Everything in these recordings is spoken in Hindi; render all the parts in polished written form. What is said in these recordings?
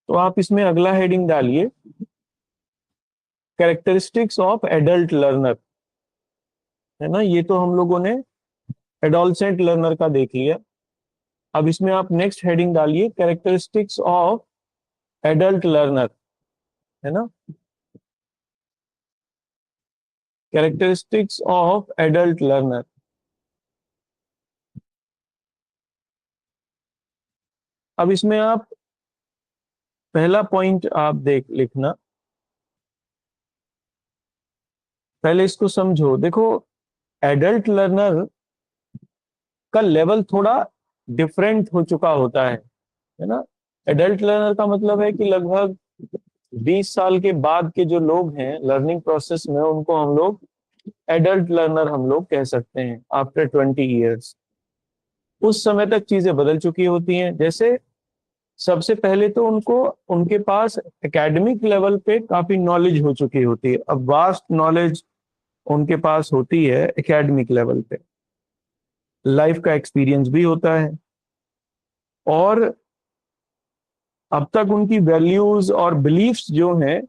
तो आप इसमें अगला हेडिंग डालिए, कैरेक्टरिस्टिक्स ऑफ एडल्ट लर्नर। है ना, ये तो हम लोगों ने एडोलसेंट लर्नर का देख लिया। अब इसमें आप नेक्स्ट हेडिंग डालिए, कैरेक्टरिस्टिक्स ऑफ एडल्ट लर्नर। है ना, कैरेक्टरिस्टिक्स ऑफ एडल्ट लर्नर। अब इसमें आप पहला पॉइंट आप देख लिखना, पहले इसको समझो। देखो, एडल्ट लर्नर का लेवल थोड़ा डिफरेंट हो चुका होता है ना। एडल्ट लर्नर का मतलब है कि लगभग 20 साल के बाद के जो लोग हैं लर्निंग प्रोसेस में, उनको हम लोग एडल्ट लर्नर हम लोग कह सकते हैं, आफ्टर 20 ईयर्स। उस समय तक चीजें बदल चुकी होती हैं। जैसे सबसे पहले तो उनको, उनके पास एकेडमिक लेवल पे काफी नॉलेज हो चुकी होती है। अब वास्ट नॉलेज उनके पास होती है एकेडमिक लेवल पे, लाइफ का एक्सपीरियंस भी होता है, और अब तक उनकी वैल्यूज और बिलीफ्स जो हैं,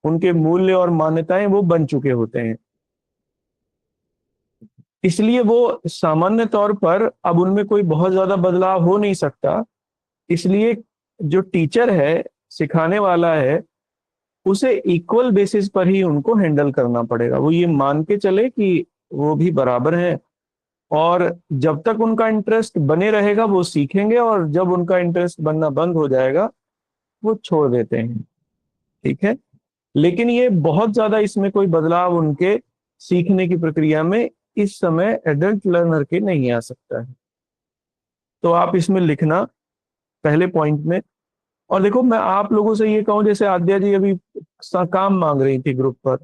उनके मूल्य और मान्यताएं वो बन चुके होते हैं। इसलिए वो सामान्य तौर पर अब उनमें कोई बहुत ज्यादा बदलाव हो नहीं सकता। इसलिए जो टीचर है, सिखाने वाला है, उसे इक्वल बेसिस पर ही उनको हैंडल करना पड़ेगा। वो ये मान के चले कि वो भी बराबर है, और जब तक उनका इंटरेस्ट बने रहेगा वो सीखेंगे, और जब उनका इंटरेस्ट बनना बंद हो जाएगा वो छोड़ देते हैं। ठीक है, लेकिन ये बहुत ज्यादा इसमें कोई बदलाव उनके सीखने की प्रक्रिया में इस समय एडल्ट लर्नर के नहीं आ सकता है। तो आप इसमें लिखना पहले पॉइंट में। और देखो, मैं आप लोगों से ये कहूं, जैसे आद्या जी अभी काम मांग रही थी ग्रुप पर,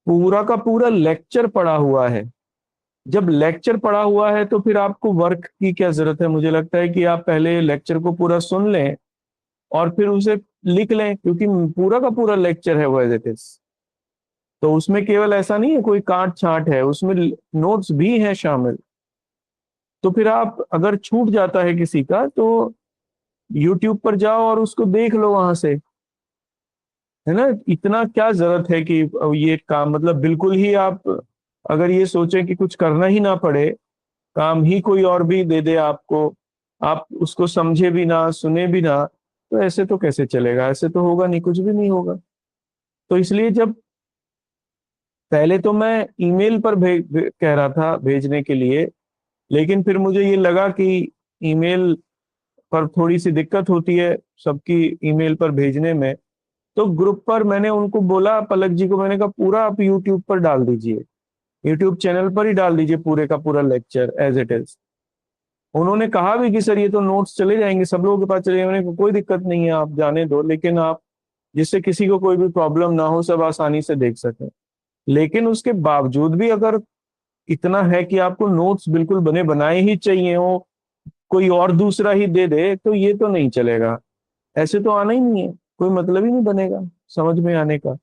पूरा का पूरा लेक्चर पड़ा हुआ है। जब लेक्चर पड़ा हुआ है तो फिर आपको वर्क की क्या जरूरत है? मुझे लगता है कि आप पहले लेक्चर को पूरा सुन लें और फिर उसे लिख लें, क्योंकि पूरा का पूरा लेक्चर है वो एज इट इज। तो उसमें केवल ऐसा नहीं है कोई काट छांट है, उसमें नोट्स भी हैं शामिल। तो फिर आप, अगर छूट जाता है किसी का, तो यूट्यूब पर जाओ और उसको देख लो वहां से। है ना, इतना क्या जरूरत है कि ये काम, मतलब बिल्कुल ही आप अगर ये सोचें कि कुछ करना ही ना पड़े, काम ही कोई और भी दे दे आपको, आप उसको समझे भी ना, सुने भी ना, तो ऐसे तो कैसे चलेगा? ऐसे तो होगा नहीं, कुछ भी नहीं होगा। तो इसलिए जब पहले तो मैं ईमेल पर कह रहा था भेजने के लिए, लेकिन फिर मुझे ये लगा कि ईमेल पर थोड़ी सी दिक्कत होती है सबकी ईमेल पर भेजने में। तो ग्रुप पर मैंने उनको बोला, पलक जी को मैंने कहा पूरा आप यूट्यूब पर डाल दीजिए, यूट्यूब चैनल पर ही डाल दीजिए पूरे का पूरा लेक्चर एज इट इज। उन्होंने कहा भी कि सर ये तो नोट्स चले जाएंगे, सब लोगों के पास चले जाएंगे। मैंने कहा, कोई दिक्कत नहीं है, आप जाने दो, लेकिन आप, जिससे किसी को कोई भी प्रॉब्लम ना हो, सब आसानी से देख सकें। लेकिन उसके बावजूद भी अगर इतना है कि आपको नोट्स बिल्कुल बने बनाए ही चाहिए हो, कोई और दूसरा ही दे दे, तो ये तो नहीं चलेगा। ऐसे तो आना ही नहीं है, कोई मतलब ही नहीं बनेगा समझ में आने का।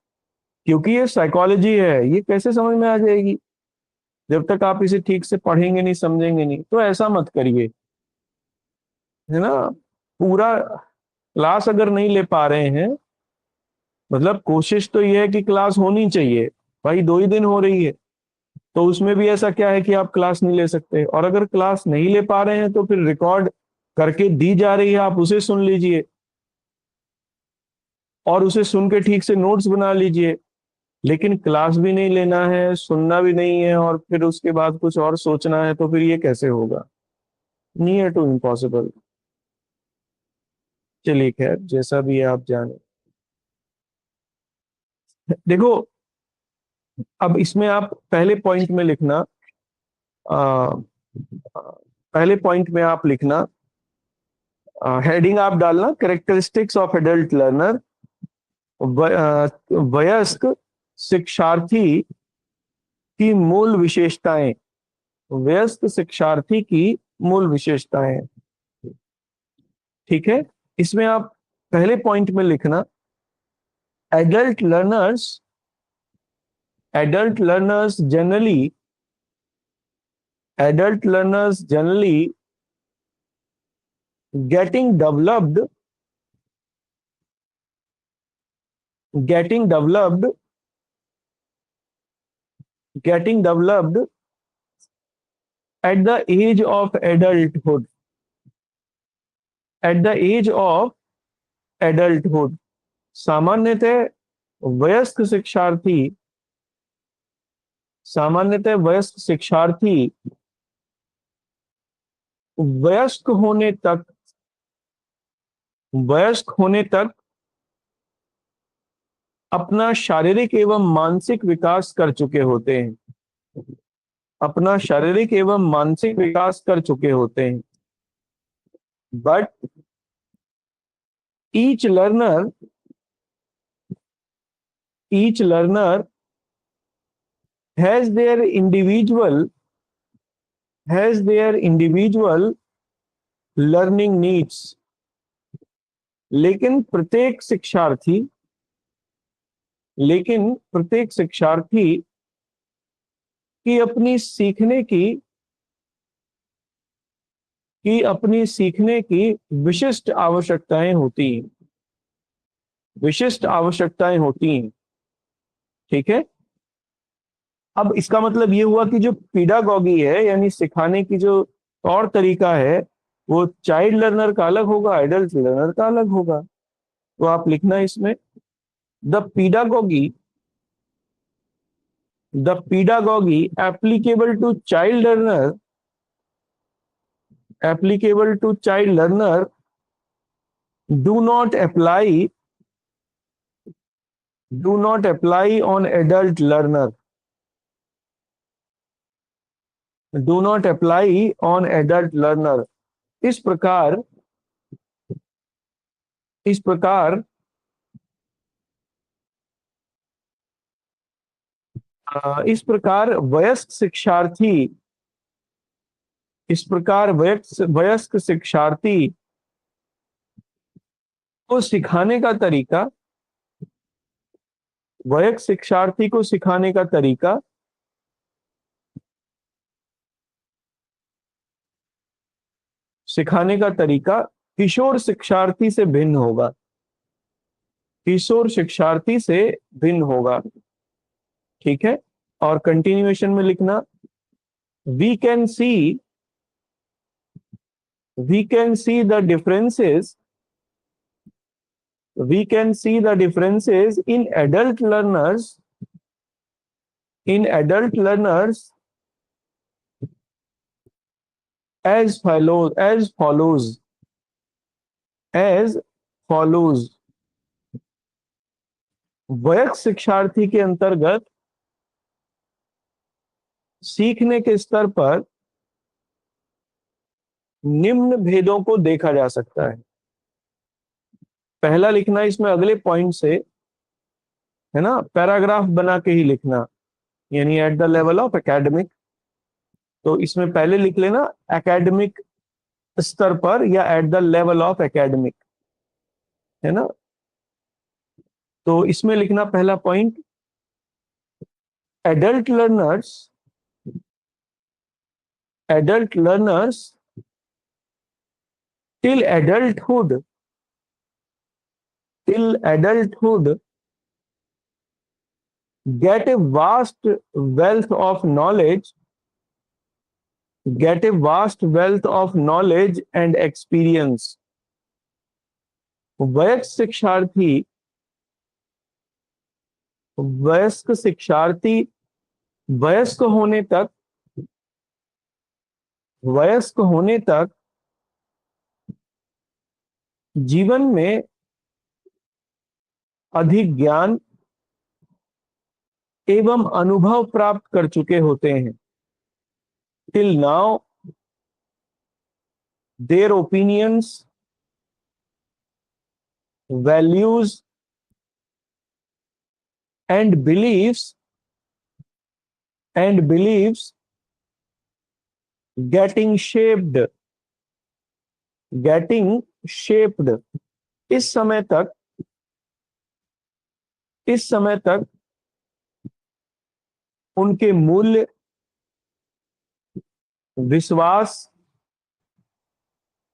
क्योंकि ये साइकोलॉजी है, ये कैसे समझ में आ जाएगी जब तक आप इसे ठीक से पढ़ेंगे नहीं, समझेंगे नहीं। तो ऐसा मत करिए। है ना, पूरा क्लास अगर नहीं ले पा रहे हैं, मतलब कोशिश तो ये है कि क्लास होनी चाहिए। भाई 2 ही दिन हो रही है, तो उसमें भी ऐसा क्या है कि आप क्लास नहीं ले सकते? और अगर क्लास नहीं ले पा रहे हैं तो फिर रिकॉर्ड करके दी जा रही है, आप उसे सुन लीजिए, और उसे सुन के ठीक से नोट्स बना लीजिए। लेकिन क्लास भी नहीं लेना है, सुनना भी नहीं है, और फिर उसके बाद कुछ और सोचना है, तो फिर ये कैसे होगा? Near to impossible. चलिए खैर, जैसा भी है आप जाने। देखो, अब इसमें आप पहले पॉइंट में लिखना, आ, पहले पॉइंट में आप लिखना, हेडिंग आप डालना, कैरेक्टरिस्टिक्स ऑफ एडल्ट लर्नर। वयस्क शिक्षार्थी की मूल विशेषताएं। वयस्क शिक्षार्थी की मूल विशेषताएं। ठीक है, इसमें आप पहले पॉइंट में लिखना, adult learners, adult learners generally, adult learners generally getting developed getting developed at the age of adulthood. At the age of adulthood. सामान्यतः वयस्क शिक्षार्थी वयस्क होने तक अपना शारीरिक एवं मानसिक विकास कर चुके होते हैं। अपना शारीरिक एवं मानसिक विकास कर चुके होते हैं। But each learner has their individual learning needs। लेकिन प्रत्येक शिक्षार्थी की अपनी सीखने की विशिष्ट आवश्यकताएं होती हैं। ठीक है। अब इसका मतलब ये हुआ कि जो पीडागॉगी है, यानी सिखाने की जो तौर तरीका है, वो चाइल्ड लर्नर का अलग होगा, एडल्ट लर्नर का अलग होगा। तो आप लिखना इसमें the पीडागॉगी applicable to child learner do not apply on adult learner। इस प्रकार वयस्क शिक्षार्थी को सिखाने का तरीका किशोर शिक्षार्थी से भिन्न होगा। ठीक है। और कंटिन्यूएशन में लिखना we can see the differences in adult learners as follows। वयस्क शिक्षार्थी के अंतर्गत सीखने के स्तर पर निम्न भेदों को देखा जा सकता है। पहला लिखना इसमें अगले पॉइंट से, है ना, पैराग्राफ बना के ही लिखना, यानी eight the level of academic. तो इसमें पहले लिख लेना एकेडमिक स्तर पर या eight the level of academic, है ना। तो इसमें लिखना पहला point, adult learners till adulthood get a vast wealth of knowledge and experience। वयस्क शिक्षार्थी वयस्क होने तक जीवन में अधिक ज्ञान एवं अनुभव प्राप्त कर चुके होते हैं। Till now their opinions, values and beliefs getting shaped। इस समय तक उनके मूल्य, विश्वास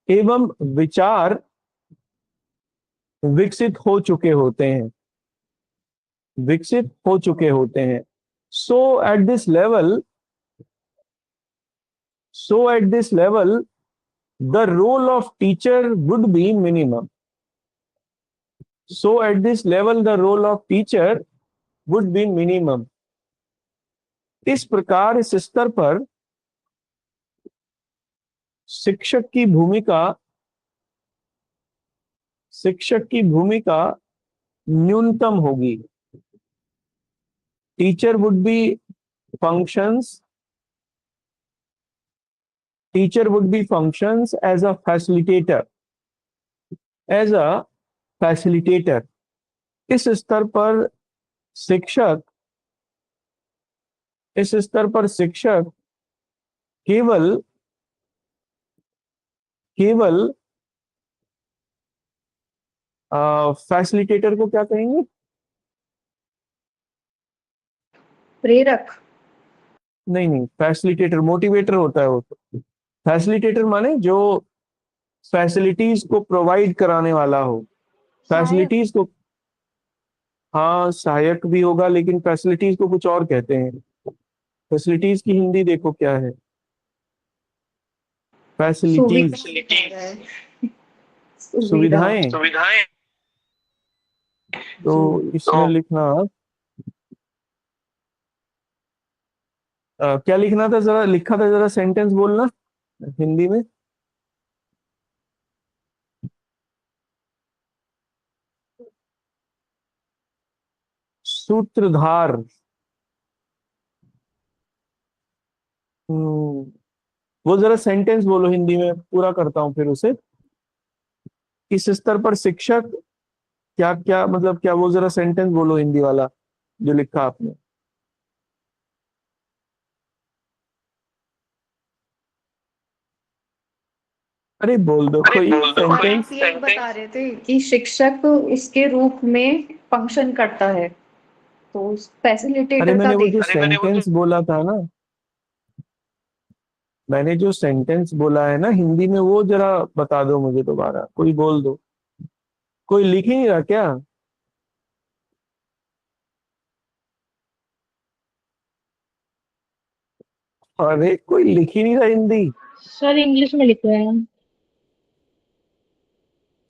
एवं विचार विकसित हो चुके होते हैं। विकसित हो चुके होते हैं। So at this level the role of teacher would be minimum. So at this level the role of teacher would be minimum. इस प्रकार इस स्तर पर शिक्षक की भूमिका न्यूनतम होगी। Teacher would B functions as a facilitator, as a facilitator। इस स्तर पर शिक्षक केवल फैसिलिटेटर को क्या कहेंगे? प्रेरक। नहीं, फैसिलिटेटर मोटिवेटर होता है वो तो। फैसिलिटेटर माने जो फैसिलिटीज को प्रोवाइड कराने वाला हो। फैसिलिटीज को, हाँ सहायक भी होगा, लेकिन फैसिलिटीज को कुछ और कहते हैं। फैसिलिटीज की हिंदी देखो क्या है? फैसिलिटीज, सुविधाएं। तो इसमें लिखना क्या लिखना था, जरा लिखा था, जरा सेंटेंस बोलना हिंदी में। सूत्रधार। वो जरा सेंटेंस बोलो हिंदी में, पूरा करता हूं फिर उसे। इस स्तर पर शिक्षक क्या क्या मतलब क्या, वो जरा सेंटेंस बोलो हिंदी वाला जो लिखा आपने। अरे बोल दो कोई सेंटेंस। बता रहे थे कि शिक्षक इसके रूप में फंक्शन करता है, तो अरे फैसिलिटेटर का मैंने वो जो देख। सेंटेंस बोला था ना, मैंने जो सेंटेंस बोला है ना हिंदी में, वो जरा बता दो मुझे दोबारा, कोई बोल दो। कोई लिख ही नहीं रहा क्या? अरे कोई लिख ही नहीं रहा हिंदी। सर इंग्लिश में लिख रहे हैं।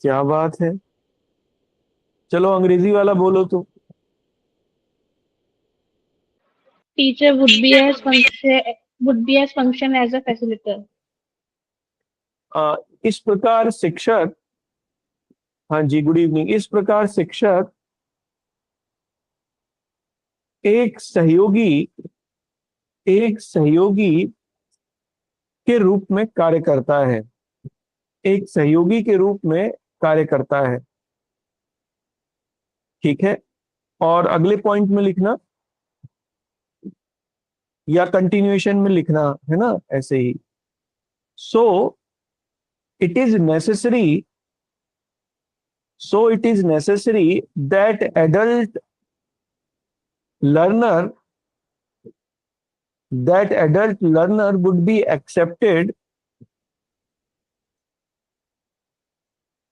क्या बात है, चलो अंग्रेजी वाला बोलो तो। Teacher would be as function as a facilitator। इस प्रकार शिक्षक, हाँ जी गुड इवनिंग, इस प्रकार शिक्षक एक सहयोगी के रूप में कार्य करता है। एक सहयोगी के रूप में कार्य करता है, ठीक है। और अगले पॉइंट में लिखना या कंटिन्यूएशन में लिखना है ना, ऐसे ही। So it is necessary that learner adult learner would be accepted,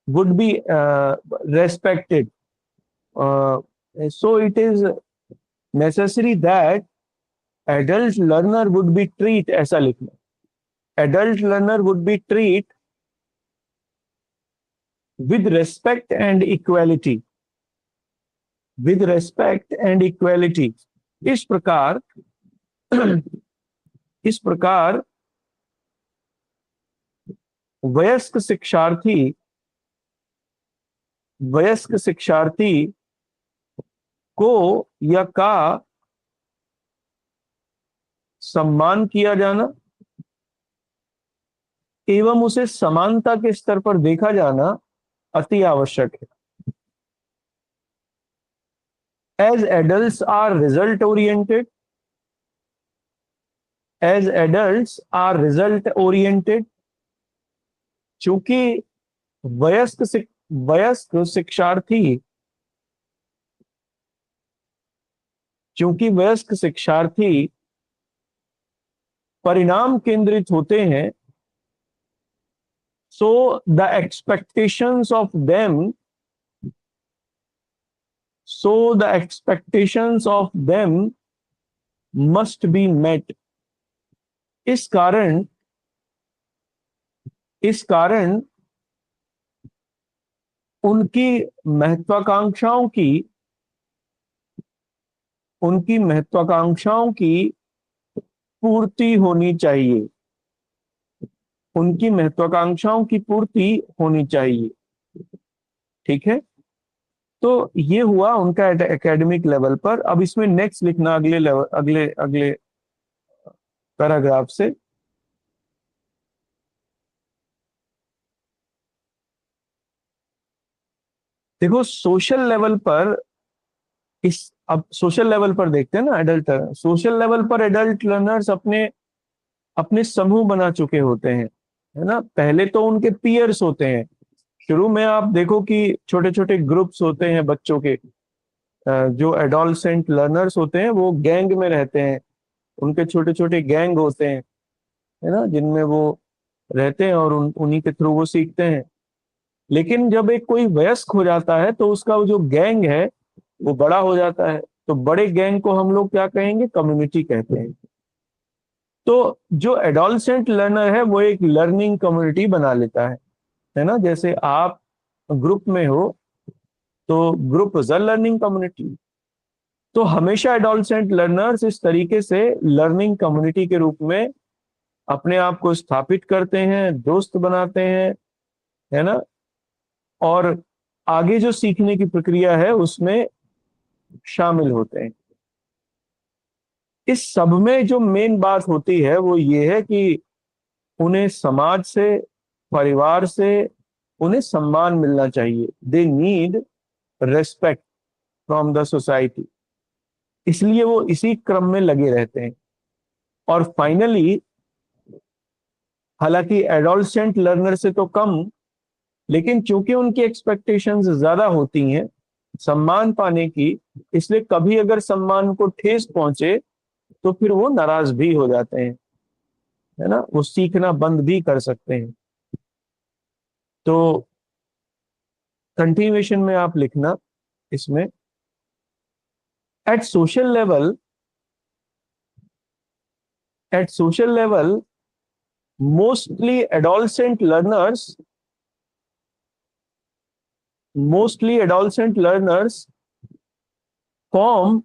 would be respected। So it is necessary that adult learner would be treat, ऐसा लिखना, adult learner would be treat with respect and equality, with respect and equality। इस प्रकार वयस्क शिक्षार्थी को या का सम्मान किया जाना एवं उसे समानता के स्तर पर देखा जाना अति आवश्यक है। As adults are result oriented, चूंकि वयस्क शिक्षार्थी परिणाम केंद्रित होते हैं, so the expectations of them so the expectations of them must be met. इस कारण उनकी महत्वाकांक्षाओं की पूर्ति होनी चाहिए। उनकी महत्वाकांक्षाओं की पूर्ति होनी चाहिए। ठीक है, तो ये हुआ उनका एकेडमिक लेवल पर। अब इसमें नेक्स्ट लिखना अगले लेवल, अगले पैराग्राफ से। देखो सोशल लेवल पर, अब सोशल लेवल पर देखते हैं ना, एडल्ट सोशल लेवल पर एडल्ट लर्नर्स अपने अपने समूह बना चुके होते हैं, है ना। पहले तो उनके पीयर्स होते हैं। शुरू में आप देखो कि छोटे छोटे ग्रुप्स होते हैं बच्चों के, जो एडोलसेंट लर्नर्स होते हैं वो गैंग में रहते हैं। उनके छोटे छोटे गैंग होते हैं, है ना, जिनमें वो रहते हैं और उन्हीं के थ्रू वो सीखते हैं। लेकिन जब एक कोई वयस्क हो जाता है तो उसका जो गैंग है वो बड़ा हो जाता है। तो बड़े गैंग को हम लोग क्या कहेंगे? कम्युनिटी कहते हैं। तो जो एडोलसेंट लर्नर है वो एक लर्निंग कम्युनिटी बना लेता है ना। जैसे आप ग्रुप में हो तो group is a learning community. तो हमेशा एडोलसेंट लर्नर्स इस तरीके से लर्निंग कम्युनिटी के रूप में अपने आप को स्थापित करते हैं, दोस्त बनाते हैं, है ना, और आगे जो सीखने की प्रक्रिया है उसमें शामिल होते हैं। इस सब में जो मेन बात होती है वो ये है कि उन्हें समाज से, परिवार से उन्हें सम्मान मिलना चाहिए। They need respect from the society. इसलिए वो इसी क्रम में लगे रहते हैं। और फाइनली, हालांकि एडोलसेंट लर्नर से तो कम, लेकिन चूंकि उनकी एक्सपेक्टेशंस ज्यादा होती हैं सम्मान पाने की, इसलिए कभी अगर सम्मान को ठेस पहुंचे तो फिर वो नाराज भी हो जाते हैं, है ना, वो सीखना बंद भी कर सकते हैं। तो कंटिन्यूएशन में आप लिखना इसमें, at social level, mostly adolescent learners form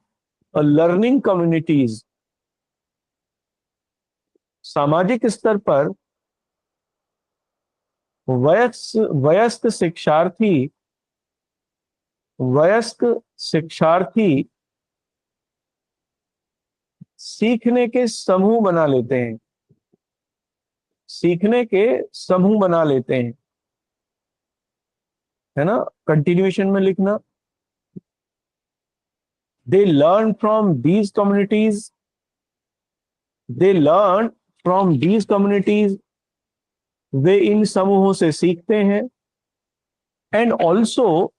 learning communities। सामाजिक स्तर पर वयस्क शिक्षार्थी सीखने के समूह बना लेते हैं। है ना। कंटिन्यूएशन में लिखना, they learn from these communities वे इन समूहों से सीखते हैं। And also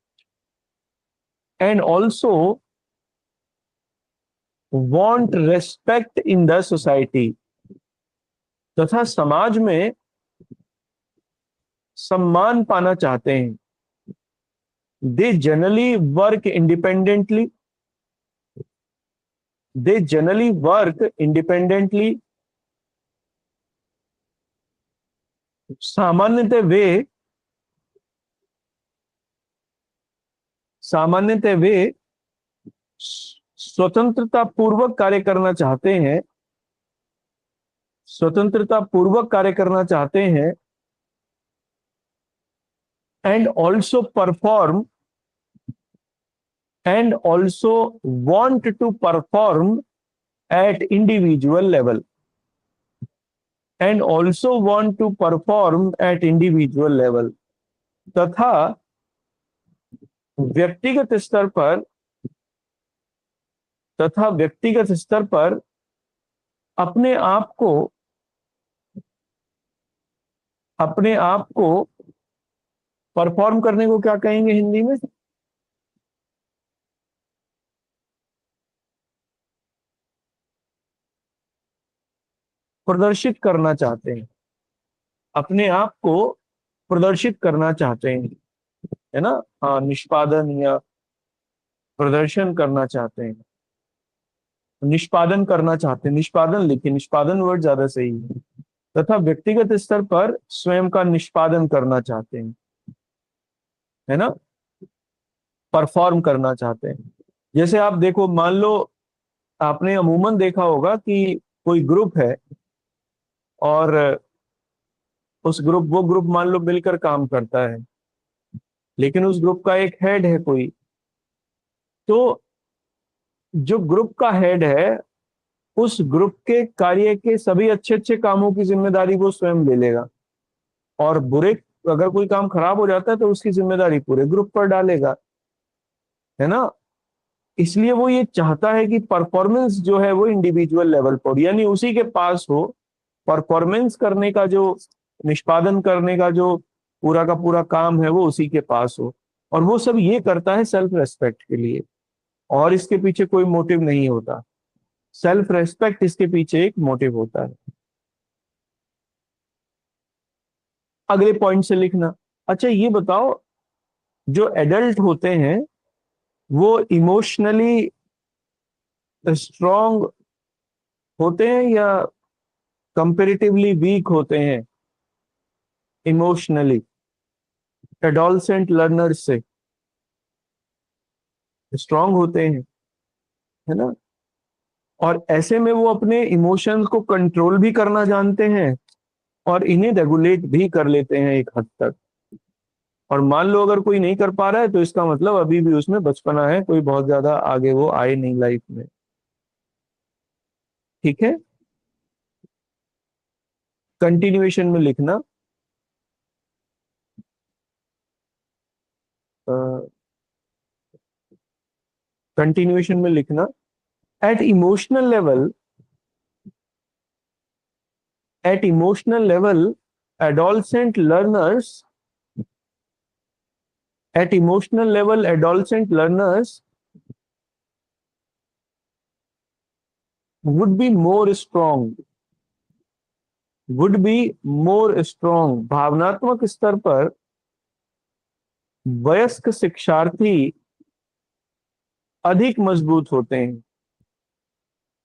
want respect in the society, तथा समाज में सम्मान पाना चाहते हैं। They generally work independently. सामान्यतः वे स्वतंत्रता पूर्वक कार्य करना चाहते हैं and also want to perform at individual level तथा व्यक्तिगत स्तर पर अपने आप को परफॉर्म करने को क्या कहेंगे हिंदी में? प्रदर्शित करना चाहते हैं। अपने आप को प्रदर्शित करना चाहते हैं, है ना। हाँ, निष्पादन या प्रदर्शन करना चाहते हैं, निष्पादन करना चाहते हैं, निष्पादन लिखिए, निष्पादन वर्ड ज्यादा सही है, तथा व्यक्तिगत स्तर पर स्वयं का निष्पादन करना चाहते हैं, है ना, परफॉर्म करना चाहते हैं। जैसे आप देखो, मान लो आपने अमूमन देखा होगा कि कोई ग्रुप है और उस ग्रुप वो ग्रुप मान लो मिलकर काम करता है, लेकिन उस ग्रुप का एक हेड है कोई, तो जो ग्रुप का हेड है उस ग्रुप के कार्य के सभी अच्छे अच्छे कामों की जिम्मेदारी वो स्वयं ले लेगा, और बुरे, अगर कोई काम खराब हो जाता है तो उसकी जिम्मेदारी पूरे ग्रुप पर डालेगा, है ना। इसलिए वो ये चाहता है कि परफॉर्मेंस जो है वो इंडिविजुअल लेवल पर, यानी उसी के पास हो, परफॉर्मेंस करने का जो, निष्पादन करने का जो पूरा का पूरा काम है वो उसी के पास हो, और वो सब ये करता है सेल्फ रेस्पेक्ट के लिए, और इसके पीछे कोई मोटिव नहीं होता। सेल्फ रेस्पेक्ट इसके पीछे एक मोटिव होता है। अगले पॉइंट से लिखना। अच्छा ये बताओ, जो एडल्ट होते हैं वो इमोशनली स्ट्रांग होते हैं या कंपेरेटिवली वीक होते हैं इमोशनली एडोलसेंट लर्नर्स से? स्ट्रांग होते हैं, है ना, और ऐसे में वो अपने इमोशंस को कंट्रोल भी करना जानते हैं और इन्हें रेगुलेट भी कर लेते हैं एक हद तक। और मान लो अगर कोई नहीं कर पा रहा है तो इसका मतलब अभी भी उसमें बचपना है, कोई बहुत ज्यादा आगे वो आए नहीं लाइफ में। ठीक है, कंटिन्यूएशन में लिखना, कंटिन्यूएशन में लिखना, at emotional level, at emotional level adolescent learners, at emotional level adolescent learners would be more strong, would be more strong, भावनात्मक स्तर पर वयस्क शिक्षार्थी अधिक मजबूत होते हैं।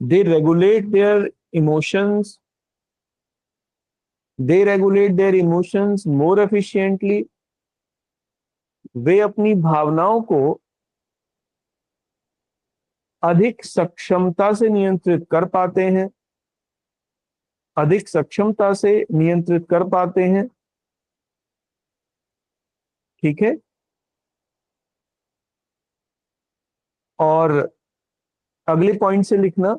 they regulate their emotions, they regulate their emotions more efficiently, वे अपनी भावनाओं को अधिक सक्षमता से नियंत्रित कर पाते हैं, अधिक सक्षमता से नियंत्रित कर पाते हैं। ठीक है, और अगले पॉइंट से लिखना,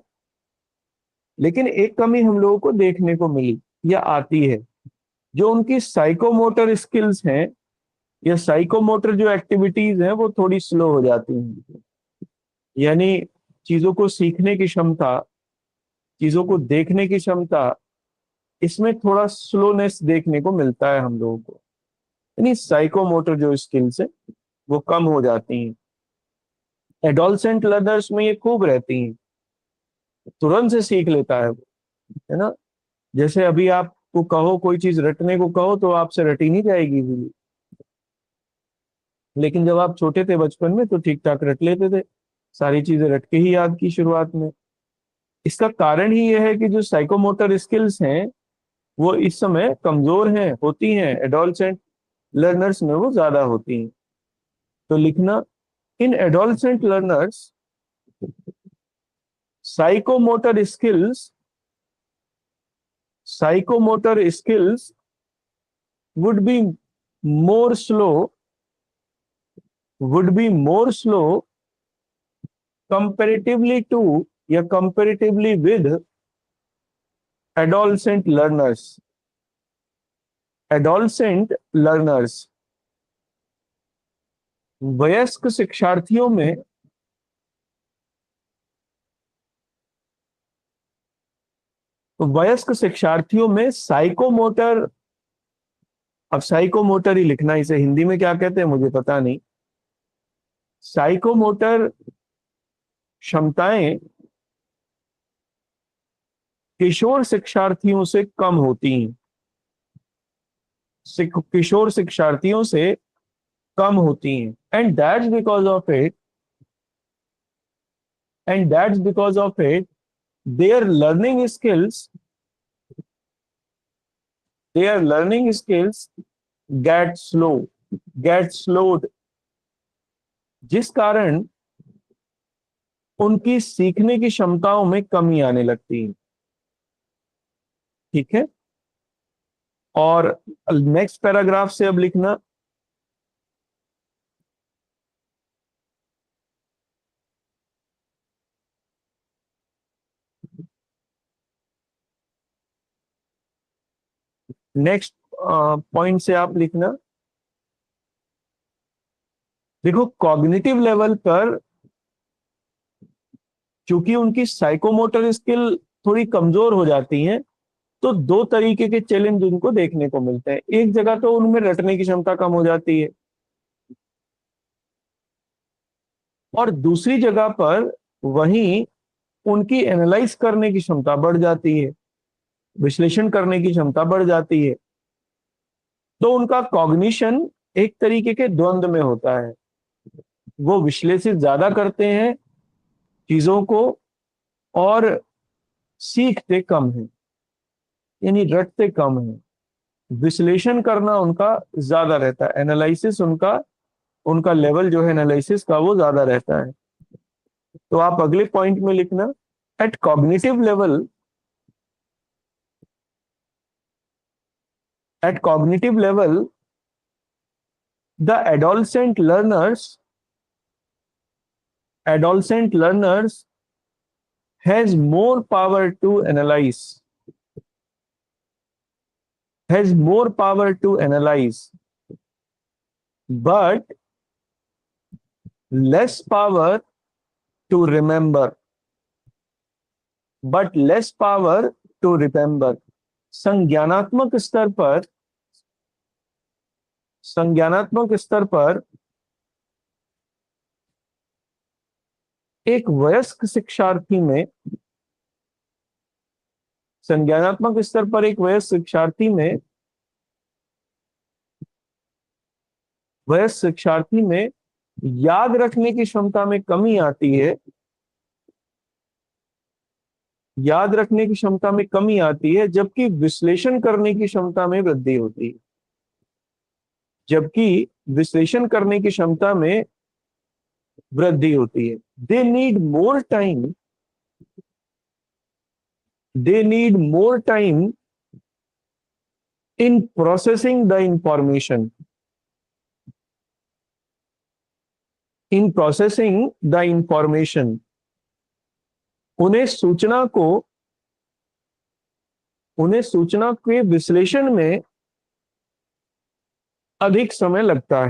लेकिन एक कमी हम लोगों को देखने को मिली या आती है, जो उनकी साइकोमोटर स्किल्स हैं या साइकोमोटर जो एक्टिविटीज हैं वो थोड़ी स्लो हो जाती हैं, यानी चीजों को सीखने की क्षमता, चीजों को देखने की क्षमता, इसमें थोड़ा स्लोनेस देखने को मिलता है हम लोगों को, यानी साइकोमोटर जो स्किल्स है वो कम हो जाती हैं। एडोलसेंट लर्नर्स में ये खूब रहती हैं, तुरंत से सीख लेता है वो, है ना। जैसे अभी आपको कहो कोई चीज रटने को कहो तो आपसे रटी नहीं जाएगी भी, लेकिन जब आप छोटे थे बचपन में तो ठीक ठाक रट लेते थे, सारी चीजें रट के ही याद की शुरुआत में। इसका कारण ही यह है कि जो साइकोमोटर स्किल्स हैं वो इस समय कमजोर हैं, होती हैं, एडोलसेंट लर्नर्स में वो ज्यादा होती हैं। तो लिखना, in adolescent learners psychomotor skills, psychomotor skills would be more slow, would be more slow comparatively to या comparatively with adolescent learners, adolescent learners, वयस्क शिक्षार्थियों में वयस्क शिक्षार्थियों में साइकोमोटर, अब साइकोमोटर ही लिखना, इसे हिंदी में क्या कहते हैं मुझे पता नहीं, साइकोमोटर क्षमताएं किशोर शिक्षार्थियों से कम होती हैं, किशोर शिक्षार्थियों से कम होती हैं, and that's because of it, and that's because of it their learning skills get slowed, जिस कारण उनकी सीखने की क्षमताओं में कमी आने लगती है। ठीक है, और नेक्स्ट पैराग्राफ से अब लिखना, नेक्स्ट पॉइंट से आप लिखना, देखो कॉग्निटिव लेवल पर चूंकि उनकी साइकोमोटर स्किल थोड़ी कमजोर हो जाती हैं, तो दो तरीके के चैलेंज उनको देखने को मिलते हैं। एक जगह तो उनमें रटने की क्षमता कम हो जाती है, और दूसरी जगह पर वहीं उनकी एनालाइज करने की क्षमता बढ़ जाती है, विश्लेषण करने की क्षमता बढ़ जाती है। तो उनका कॉग्निशन एक तरीके के द्वंद में होता है, वो विश्लेषित ज्यादा करते हैं चीजों को और सीखते कम है, यानी रटते कम है। विश्लेषण करना उनका ज्यादा रहता है, एनालिसिस उनका लेवल जो है एनालिसिस का वो ज्यादा रहता है। तो आप अगले पॉइंट में लिखना, at cognitive level the adolescent learners has more power to analyze, but less power to remember. संज्ञानात्मक स्तर पर एक वयस्क शिक्षार्थी में याद रखने की क्षमता में कमी आती है, जबकि विश्लेषण करने की क्षमता में वृद्धि होती है। They need more time in processing the information. उन्हें सूचना के विश्लेषण में अधिक समय लगता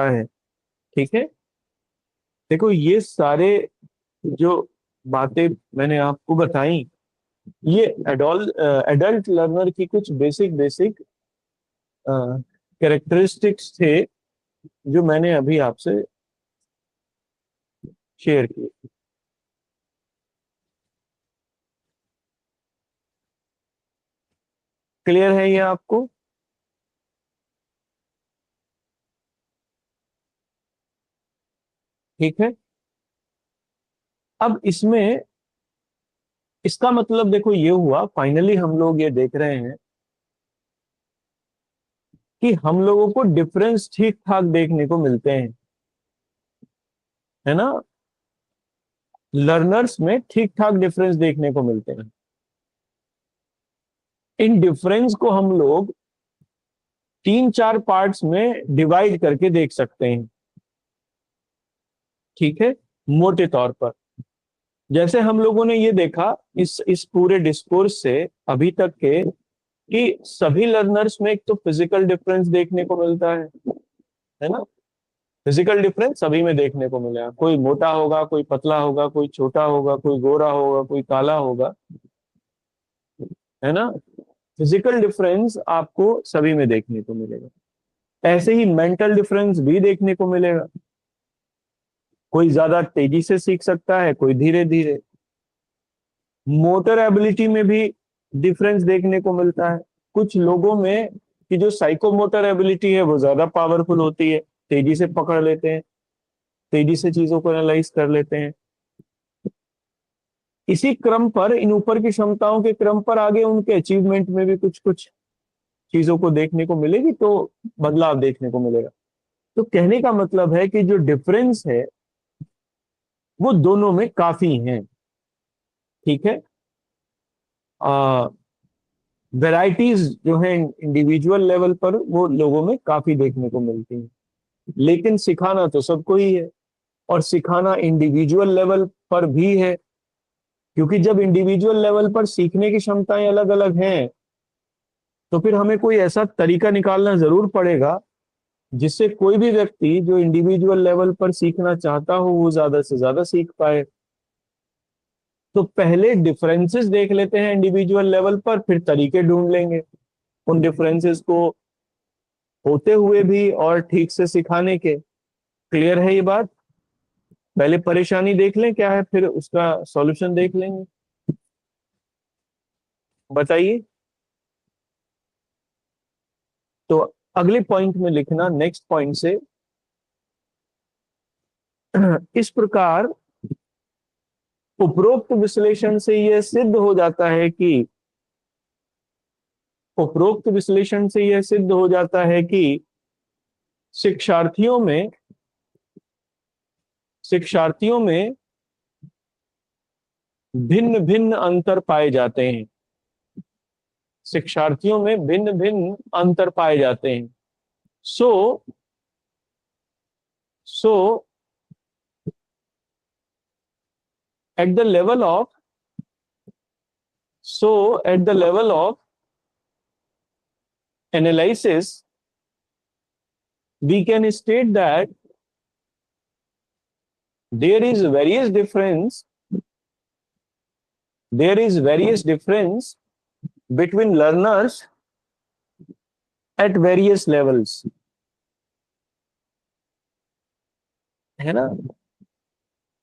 है। ठीक है, देखो ये सारे जो बातें मैंने आपको बताई, ये एडल्ट लर्नर की कुछ बेसिक कैरेक्टरिस्टिक्स थे जो मैंने अभी आपसे शेयर किए। क्लियर है ये आपको? ठीक है, अब इसका मतलब देखो ये हुआ, फाइनली हम लोग ये देख रहे हैं कि हम लोगों को डिफरेंस ठीक ठाक देखने को मिलते हैं, है ना? लर्नर्स में ठीक ठाक डिफरेंस देखने को मिलते हैं। इन डिफरेंस को हम लोग 3-4 पार्ट्स में डिवाइड करके देख सकते हैं। ठीक है, मोटे तौर पर जैसे हम लोगों ने ये देखा इस पूरे डिस्कोर्स से अभी तक के, कि सभी लर्नर्स में एक तो फिजिकल डिफरेंस देखने को मिलता है ना? फिजिकल डिफरेंस सभी में देखने को मिलेगा, कोई मोटा होगा, कोई पतला होगा, कोई छोटा होगा, कोई गोरा होगा, कोई काला होगा, है ना? फिजिकल डिफरेंस आपको सभी में देखने को मिलेगा। ऐसे ही मेंटल डिफरेंस भी देखने को मिलेगा, कोई ज्यादा तेजी से सीख सकता है, कोई धीरे धीरे। मोटर एबिलिटी में भी डिफरेंस देखने को मिलता है, कुछ लोगों में कि जो साइकोमोटर एबिलिटी है वो ज्यादा पावरफुल होती है, तेजी से पकड़ लेते हैं, तेजी से चीजों को एनालाइज कर लेते हैं। इसी क्रम पर, इन ऊपर की क्षमताओं के क्रम पर आगे उनके अचीवमेंट में भी कुछ कुछ चीजों को देखने को मिलेगी, तो बदलाव देखने को मिलेगा। तो कहने का मतलब है कि जो डिफरेंस है वो दोनों में काफी है। ठीक है, वैरायटीज जो है इंडिविजुअल लेवल पर वो लोगों में काफी देखने को मिलती हैं, लेकिन सिखाना तो सबको ही है, और सिखाना इंडिविजुअल लेवल पर भी है। क्योंकि जब इंडिविजुअल लेवल पर सीखने की क्षमताएं अलग अलग हैं, तो फिर हमें कोई ऐसा तरीका निकालना जरूर पड़ेगा जिससे कोई भी व्यक्ति जो इंडिविजुअल लेवल पर सीखना चाहता हो वो ज्यादा से ज्यादा सीख पाए। तो पहले डिफरेंसेस देख लेते हैं इंडिविजुअल लेवल पर, फिर तरीके ढूंढ लेंगे उन डिफरेंसेस को होते हुए भी और ठीक से सिखाने के। क्लियर है ये बात? पहले परेशानी देख लें क्या है, फिर उसका सॉल्यूशन देख लेंगे। बताइए। तो अगले पॉइंट में लिखना, नेक्स्ट पॉइंट से, इस प्रकार उपरोक्त विश्लेषण से यह सिद्ध हो जाता है कि उपरोक्त विश्लेषण से यह सिद्ध हो जाता है कि शिक्षार्थियों में भिन्न भिन्न अंतर पाए जाते हैं। शिक्षार्थियों में भिन्न भिन्न अंतर पाए जाते हैं। सो at the level of at the level of analysis, we can state that there is various difference between learners at various levels, है ना।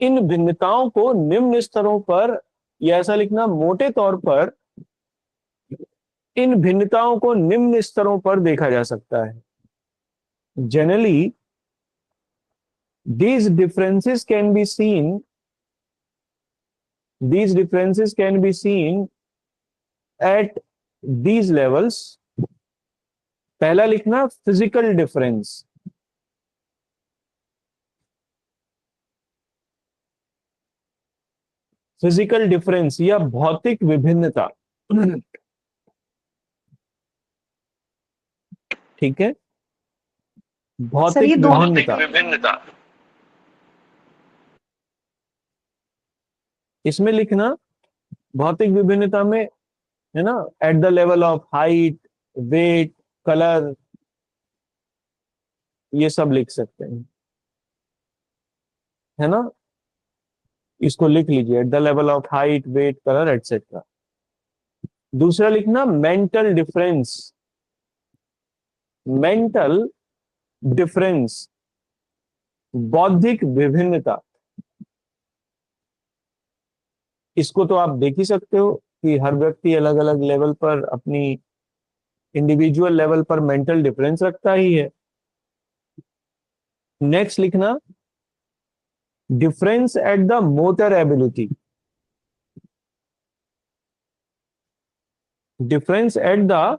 इन भिन्नताओं को निम्न स्तरों पर, या ऐसा लिखना मोटे तौर पर, इन भिन्नताओं को निम्न स्तरों पर देखा जा सकता है। Generally these differences can be seen at these levels। पहला लिखना फिजिकल डिफरेंस, फिजिकल डिफरेंस या भौतिक विभिन्नता। ठीक है, सर ये भौतिक विभिन्नता। इसमें लिखना भौतिक विभिन्नता में, है ना, at the level of height, weight, colour, ये सब लिख सकते हैं, है ना। इसको लिख लीजिए, at the level of height, weight, colour etcetera. दूसरा लिखना मेंटल डिफरेंस, बौद्धिक विभिन्नता। इसको तो आप देख ही सकते हो कि हर व्यक्ति अलग अलग लेवल पर, अपनी इंडिविजुअल लेवल पर मेंटल डिफरेंस रखता ही है। नेक्स्ट लिखना difference at the motor ability, difference at the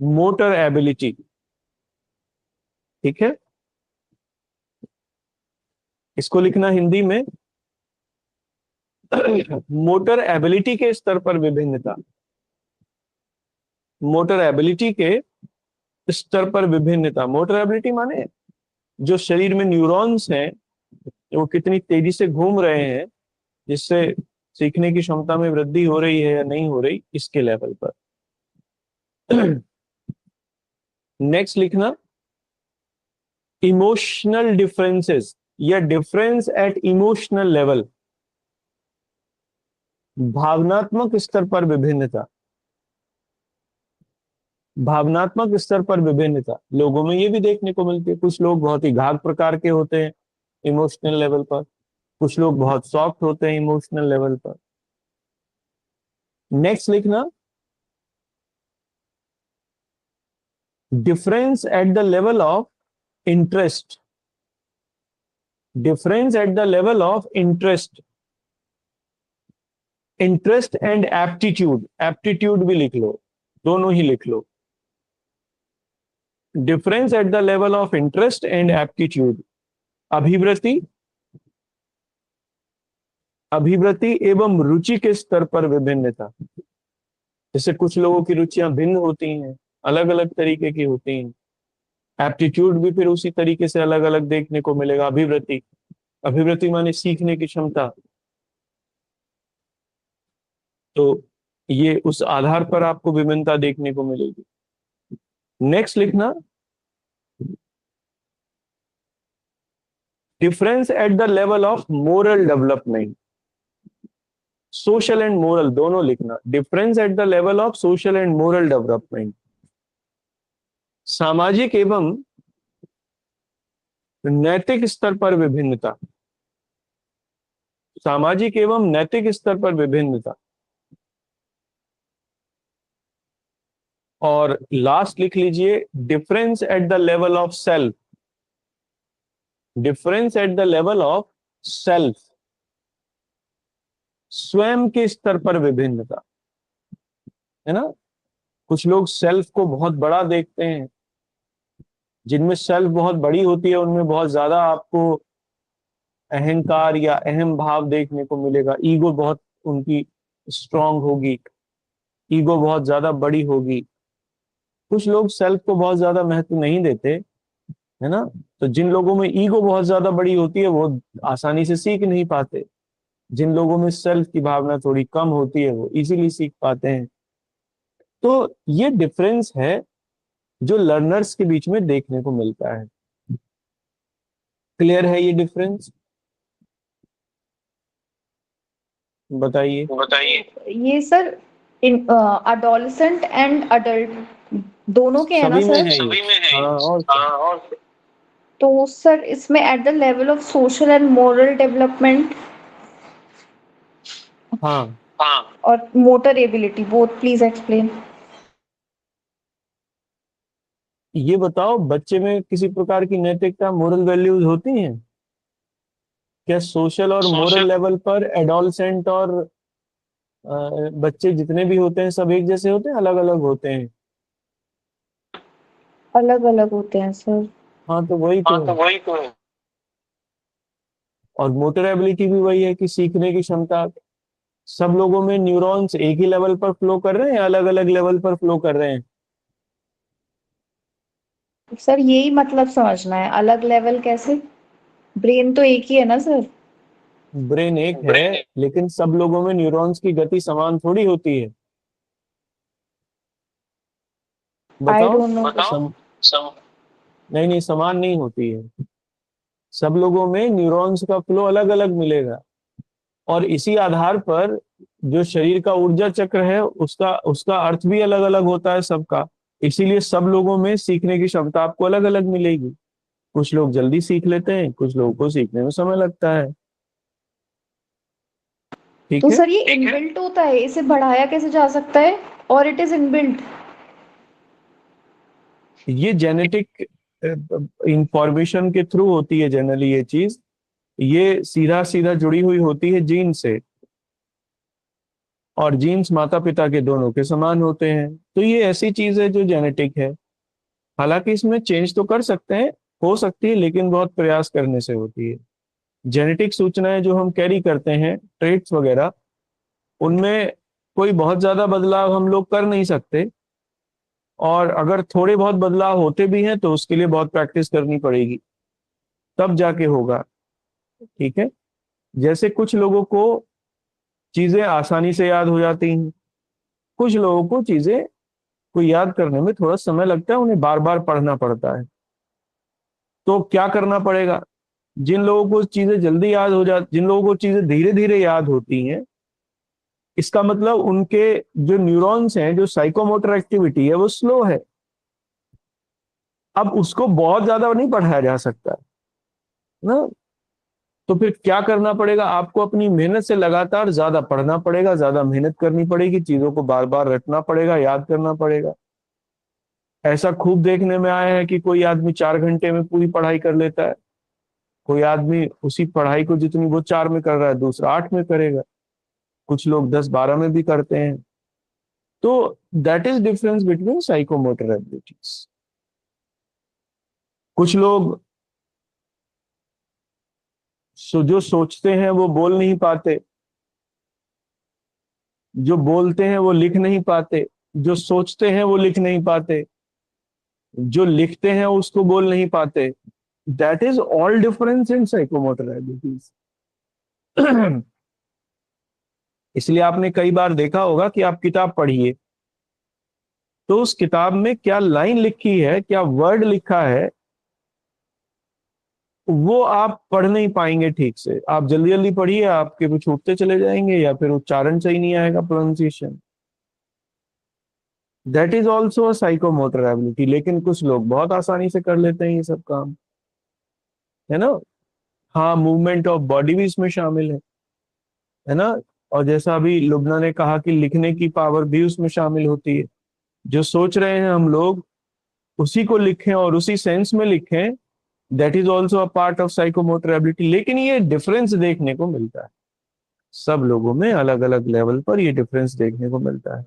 motor ability. ठीक है, इसको लिखना हिंदी में मोटर एबिलिटी के स्तर पर विभिन्नता, मोटर एबिलिटी के स्तर पर विभिन्नता। मोटर एबिलिटी माने जो शरीर में न्यूरॉन्स हैं वो कितनी तेजी से घूम रहे हैं, जिससे सीखने की क्षमता में वृद्धि हो रही है या नहीं हो रही, इसके लेवल पर। नेक्स्ट लिखना इमोशनल डिफरेंसेस या डिफरेंस एट इमोशनल लेवल, भावनात्मक स्तर पर विभिन्नता। भावनात्मक स्तर पर विभिन्नता लोगों में ये भी देखने को मिलती है। कुछ लोग बहुत ही घाघ प्रकार के होते हैं इमोशनल लेवल पर, कुछ लोग बहुत सॉफ्ट होते हैं इमोशनल लेवल पर। नेक्स्ट लिखना difference at the level of interest, difference at the level of interest, interest and aptitude, aptitude भी लिख लो, दोनों ही लिख लो। Difference at the level of interest and aptitude, अभिवृत्ति, अभिवृत्ति एवं रुचि के स्तर पर विभिन्नता। जैसे कुछ लोगों की रुचियां भिन्न होती हैं, अलग अलग तरीके की होती हैं। एप्टीट्यूड भी फिर उसी तरीके से अलग अलग देखने को मिलेगा। अभिवृत्ति, अभिवृत्ति माने सीखने की क्षमता, तो ये उस आधार पर आपको विभिन्नता देखने को मिलेगी। नेक्स्ट लिखना, difference at the level of moral development, social and moral दोनों लिखना। Difference at the level of social and moral development, सामाजिक एवं नैतिक स्तर पर विभिन्नता, सामाजिक एवं नैतिक स्तर पर विभिन्नता। और लास्ट लिख लीजिए, difference at the level of self, difference at the level of self, स्वयं के स्तर पर विभिन्नता, है ना। कुछ लोग सेल्फ को बहुत बड़ा देखते हैं, जिनमें सेल्फ बहुत बड़ी होती है उनमें बहुत ज्यादा आपको अहंकार या अहम भाव देखने को मिलेगा। ईगो बहुत उनकी स्ट्रांग होगी, ईगो बहुत ज्यादा बड़ी होगी। कुछ लोग सेल्फ को बहुत ज्यादा महत्व नहीं देते, है ना। तो जिन लोगों में ईगो बहुत ज्यादा बड़ी होती है वो आसानी से सीख नहीं पाते, जिन लोगों में सेल्फ की भावना थोड़ी कम होती है वो इजीली सीख पाते हैं। तो ये डिफरेंस है जो लर्नर्स के बीच में देखने को मिलता है। क्लियर है ये डिफरेंस? बताइए बताइए। ये सर अडोलेसेंट एंड अडल्ट दोनों के है ना सभी में सर? है ये। सभी में है। हाँ, और क्या? तो सर इसमें eight the level of social and moral development हाँ, और motor ability both, please explain. ये बताओ, बच्चे में किसी प्रकार की नैतिकता, मोरल वैल्यूज होती हैं क्या? सोशल और मोरल लेवल पर एडोलसेंट और बच्चे जितने भी होते हैं सब एक जैसे होते हैं, अलग अलग होते हैं? अलग अलग होते हैं सर। हाँ, तो वही तो है। वही तो है। और मोटर एबिलिटी भी वही है कि सीखने की क्षमता। सब लोगों में न्यूरॉन्स एक ही लेवल पर फ्लो कर रहे हैं या अलग अलग लेवल पर फ्लो कर रहे हैं? सर यही मतलब समझना है, अलग लेवल कैसे? ब्रेन तो एक ही है ना सर? ब्रेन एक है, लेकिन सब लोगों में न्यूरॉन्स की गति समान थोड़ी होती है। आई बताओ। Don't know. नहीं नहीं, समान नहीं होती है। सब लोगों में न्यूरॉन्स का फ्लो अलग अलग मिलेगा, और इसी आधार पर जो शरीर का ऊर्जा चक्र है उसका उसका अर्थ भी अलग अलग होता है सबका। इसीलिए सब लोगों में सीखने की क्षमता आपको अलग अलग मिलेगी। कुछ लोग जल्दी सीख लेते हैं, कुछ लोगों को सीखने में समय लगता है। ठीक तो है। सर ये इनबिल्ट होता है, इसे बढ़ाया कैसे जा सकता है? और इट इज इनबिल्ट? ये जेनेटिक इंफॉर्मेशन के थ्रू होती है जनरली ये चीज। ये सीधा सीधा जुड़ी हुई होती है जीन से, और जीन्स माता पिता के दोनों के समान होते हैं। तो ये ऐसी चीज है जो जेनेटिक है। हालांकि इसमें चेंज तो कर सकते हैं, हो सकती है, लेकिन बहुत प्रयास करने से होती है। जेनेटिक सूचनाएं जो हम कैरी करते हैं, ट्रेट्स वगैरह, उनमें कोई बहुत ज्यादा बदलाव हम लोग कर नहीं सकते। और अगर थोड़े बहुत बदलाव होते भी हैं तो उसके लिए बहुत प्रैक्टिस करनी पड़ेगी, तब जाके होगा। ठीक है। जैसे कुछ लोगों को चीजें आसानी से याद हो जाती हैं, कुछ लोगों को चीजें को याद करने में थोड़ा समय लगता है, उन्हें बार बार पढ़ना पड़ता है। तो क्या करना पड़ेगा? जिन लोगों को चीजें जल्दी याद हो जाती, जिन लोगों को चीजें धीरे धीरे याद होती हैं, इसका मतलब उनके जो न्यूरॉन्स हैं, जो साइकोमोटर एक्टिविटी है वो स्लो है। अब उसको बहुत ज्यादा नहीं पढ़ाया जा सकता ना। तो फिर क्या करना पड़ेगा? आपको अपनी मेहनत से लगातार ज्यादा पढ़ना पड़ेगा, ज्यादा मेहनत करनी पड़ेगी, चीजों को बार बार रटना पड़ेगा, याद करना पड़ेगा। ऐसा खूब देखने में आया है कि कोई आदमी 4 घंटे में पूरी पढ़ाई कर लेता है, कोई आदमी उसी पढ़ाई को जितनी वो 4 में कर रहा है दूसरा 8 में करेगा, कुछ लोग 10-12 में भी करते हैं। तो that is difference between psychomotor abilities. कुछ लोग जो सोचते हैं वो बोल नहीं पाते, जो बोलते हैं वो लिख नहीं पाते, जो सोचते हैं वो लिख नहीं पाते, जो लिखते हैं उसको बोल नहीं पाते। That is all difference in psychomotor abilities. इसलिए आपने कई बार देखा होगा कि आप किताब पढ़िए तो उस किताब में क्या लाइन लिखी है, क्या वर्ड लिखा है, वो आप पढ़ नहीं पाएंगे ठीक से। आप जल्दी जल्दी पढ़िए, आपके वो छूटते चले जाएंगे या फिर उच्चारण सही नहीं आएगा, pronunciation. That is also a psychomotor ability. लेकिन कुछ लोग बहुत आसानी से कर लेते हैं ये सब काम, है ना। हाँ, मूवमेंट ऑफ बॉडी भी इसमें शामिल है ना। और जैसा अभी लुबना ने कहा कि लिखने की पावर भी उसमें शामिल होती है। जो सोच रहे हैं हम लोग उसी को लिखें और उसी सेंस में लिखें, that is also a part of psychomotor ability. लेकिन ये डिफरेंस देखने को मिलता है सब लोगों में, अलग अलग लेवल पर ये डिफरेंस देखने को मिलता है।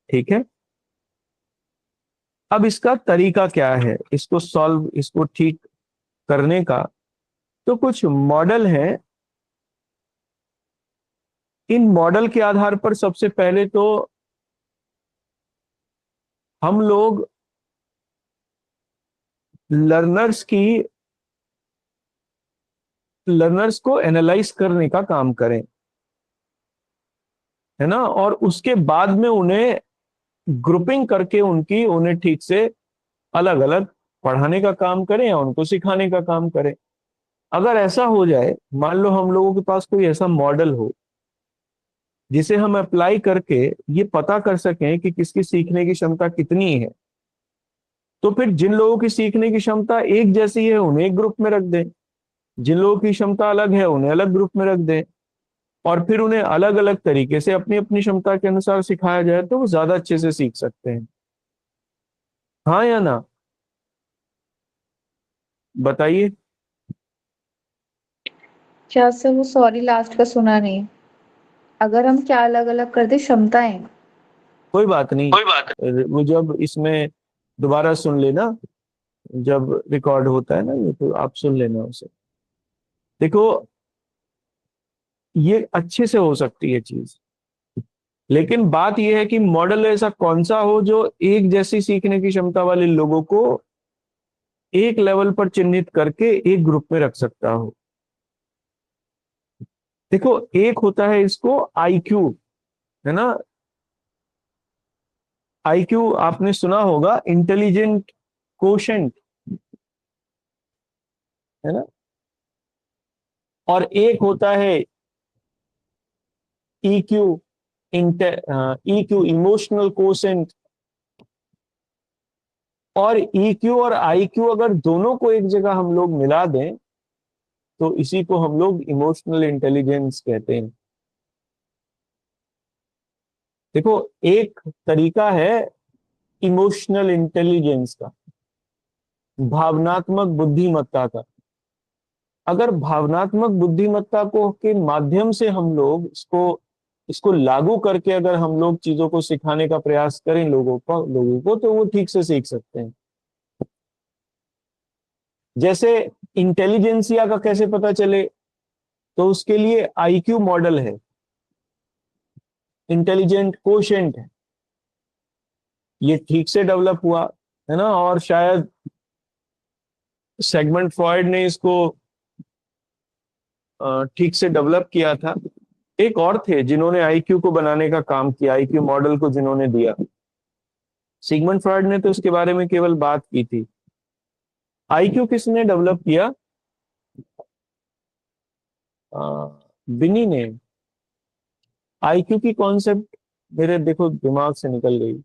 ठीक है, अब इसका तरीका क्या है, इसको सॉल्व, इसको ठीक करने का। तो कुछ मॉडल हैं। इन मॉडल के आधार पर सबसे पहले तो हम लोग लर्नर्स की लर्नर्स को एनालाइज करने का काम करें, है ना। और उसके बाद में उन्हें ग्रुपिंग करके उन्हें ठीक से अलग अलग पढ़ाने का काम करें या उनको सिखाने का काम करें। अगर ऐसा हो जाए, मान लो हम लोगों के पास कोई ऐसा मॉडल हो जिसे हम अप्लाई करके ये पता कर सकें कि किसकी सीखने की क्षमता कितनी है, तो फिर जिन लोगों की सीखने की क्षमता एक जैसी है उन्हें एक ग्रुप में रख दें, जिन लोगों की क्षमता अलग है उन्हें अलग ग्रुप में रख दें, और फिर उन्हें अलग अलग तरीके से अपनी अपनी क्षमता के अनुसार सिखाया जाए तो वो ज्यादा अच्छे से सीख सकते हैं। हाँ या ना, बताइए। क्या सर, वो सॉरी लास्ट का सुना नहीं। अगर हम क्या अलग अलग कर दे क्षमताएं। कोई बात नहीं, वो जब इसमें दोबारा सुन लेना, जब रिकॉर्ड होता है ना ये, तो आप सुन लेना उसे। देखो, ये अच्छे से हो सकती है चीज, लेकिन बात यह है कि मॉडल ऐसा कौन सा हो जो एक जैसी सीखने की क्षमता वाले लोगों को एक लेवल पर चिन्हित करके एक ग्रुप में रख सकता हो। देखो, एक होता है इसको आईक्यू, है ना। आईक्यू आपने सुना होगा, इंटेलिजेंट कोशेंट, है ना। और एक होता है ईक्यू, ईक्यू इमोशनल कोशेंट। और ईक्यू और आईक्यू अगर दोनों को एक जगह हम लोग मिला दें तो इसी को हम लोग इमोशनल इंटेलिजेंस कहते हैं। देखो, एक तरीका है इमोशनल इंटेलिजेंस का, भावनात्मक बुद्धिमत्ता का। अगर भावनात्मक बुद्धिमत्ता को के माध्यम से हम लोग इसको इसको लागू करके अगर हम लोग चीजों को सिखाने का प्रयास करें लोगों को तो वो ठीक से सीख सकते हैं। जैसे इंटेलिजेंसिया का कैसे पता चले, तो उसके लिए आईक्यू मॉडल है, इंटेलिजेंट कोशेंट है, ये ठीक से डेवलप हुआ, है ना। और शायद सेगमेंट फ्रॉइड ने इसको ठीक से डेवलप किया था। एक और थे जिन्होंने आईक्यू को बनाने का काम किया, आईक्यू मॉडल को जिन्होंने दिया। सिगमंड फ्रॉइड ने तो इसके बारे में केवल बात की थी। आईक्यू किसने डेवलप किया? बिनी ने। आईक्यू की कॉन्सेप्ट मेरे देखो दिमाग से निकल गई।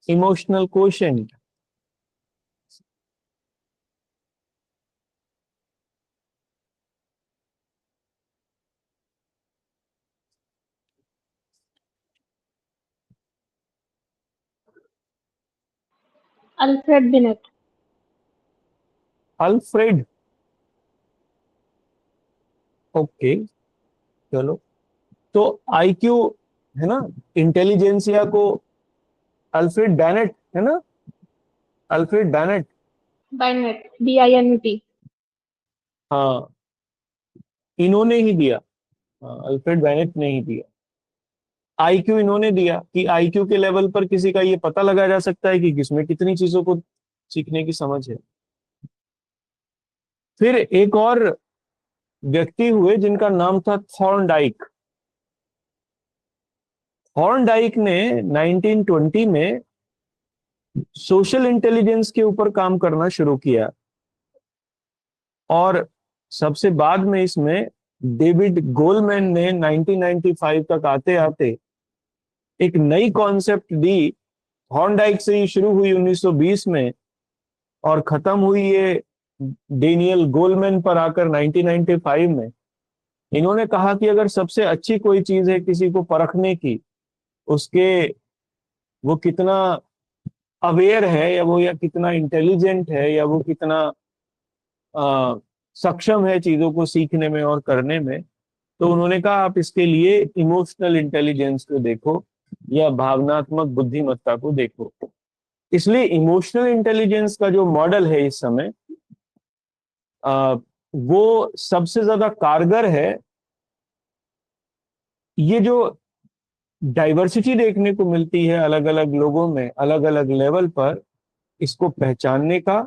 Emotional quotient. Alfred Binet. Alfred, okay चलो। तो आईक्यू है ना, इंटेलिजेंसिया को अल्फ्रेड बैनेट है ना, अल्फ्रेड बैनेट। Binet, BINET. हाँ, इन्होंने ही दिया। हाँ, अल्फ्रेड बैनेट ने ही दिया। आईक्यू इन्होंने दिया कि आईक्यू के लेवल पर किसी का ये पता लगाया जा सकता है कि किसमें कितनी चीजों को सीखने की समझ है। फिर एक और व्यक्ति हुए जिनका नाम था थॉर्नडाइक। थॉर्नडाइक ने 1920 में सोशल इंटेलिजेंस के ऊपर काम करना शुरू किया, और सबसे बाद में इसमें डेविड गोलमैन ने 1995 तक आते आते एक नई कॉन्सेप्ट दी। हॉर्नडाइक से ही शुरू हुई 1920 में, और खत्म हुई ये डेनियल गोलमैन पर आकर 1995 में। इन्होंने कहा कि अगर सबसे अच्छी कोई चीज है किसी को परखने की, उसके वो कितना अवेयर है, या कितना इंटेलिजेंट है, या वो कितना अ, सक्षम है चीजों को सीखने में और करने में, तो उन्होंने कहा आप इसके लिए इमोशनल इंटेलिजेंस को देखो या भावनात्मक बुद्धिमत्ता को देखो। इसलिए इमोशनल इंटेलिजेंस का जो मॉडल है इस समय, वो सबसे ज्यादा कारगर है। ये जो डाइवर्सिटी देखने को मिलती है अलग अलग लोगों में अलग अलग लेवल पर, इसको पहचानने का,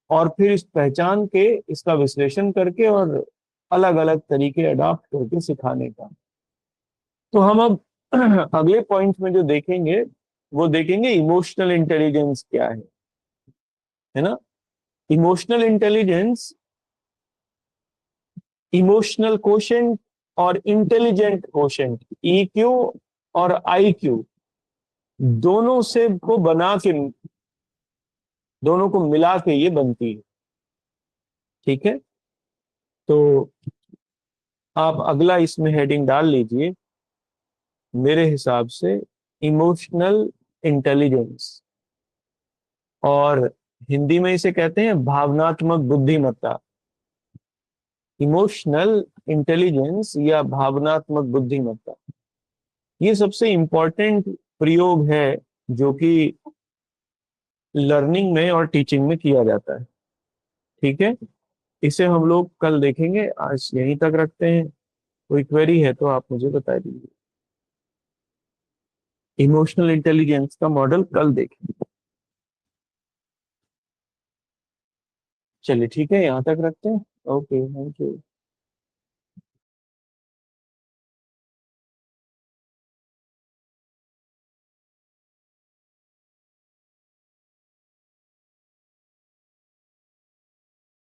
और फिर इस पहचान के इसका विश्लेषण करके और अलग अलग तरीके अडॉप्ट करके सिखाने का। तो हम अब अगले पॉइंट में जो देखेंगे वो देखेंगे इमोशनल इंटेलिजेंस क्या है ना। इमोशनल इंटेलिजेंस इमोशनल कोशेंट और इंटेलिजेंट कोशेंट, ईक्यू और आईक्यू, दोनों से को बना के, दोनों को मिला के ये बनती है। ठीक है, तो आप अगला इसमें हेडिंग डाल लीजिए मेरे हिसाब से इमोशनल इंटेलिजेंस, और हिंदी में इसे कहते हैं भावनात्मक बुद्धिमत्ता। इमोशनल इंटेलिजेंस या भावनात्मक बुद्धिमत्ता, ये सबसे इंपॉर्टेंट प्रयोग है जो कि लर्निंग में और टीचिंग में किया जाता है। ठीक है, इसे हम लोग कल देखेंगे, आज यहीं तक रखते हैं। कोई क्वेरी है तो आप मुझे बता दीजिए। इमोशनल इंटेलिजेंस का मॉडल कल देखेंगे। चलिए ठीक है, यहाँ तक रखते हैं। Okay, thank you.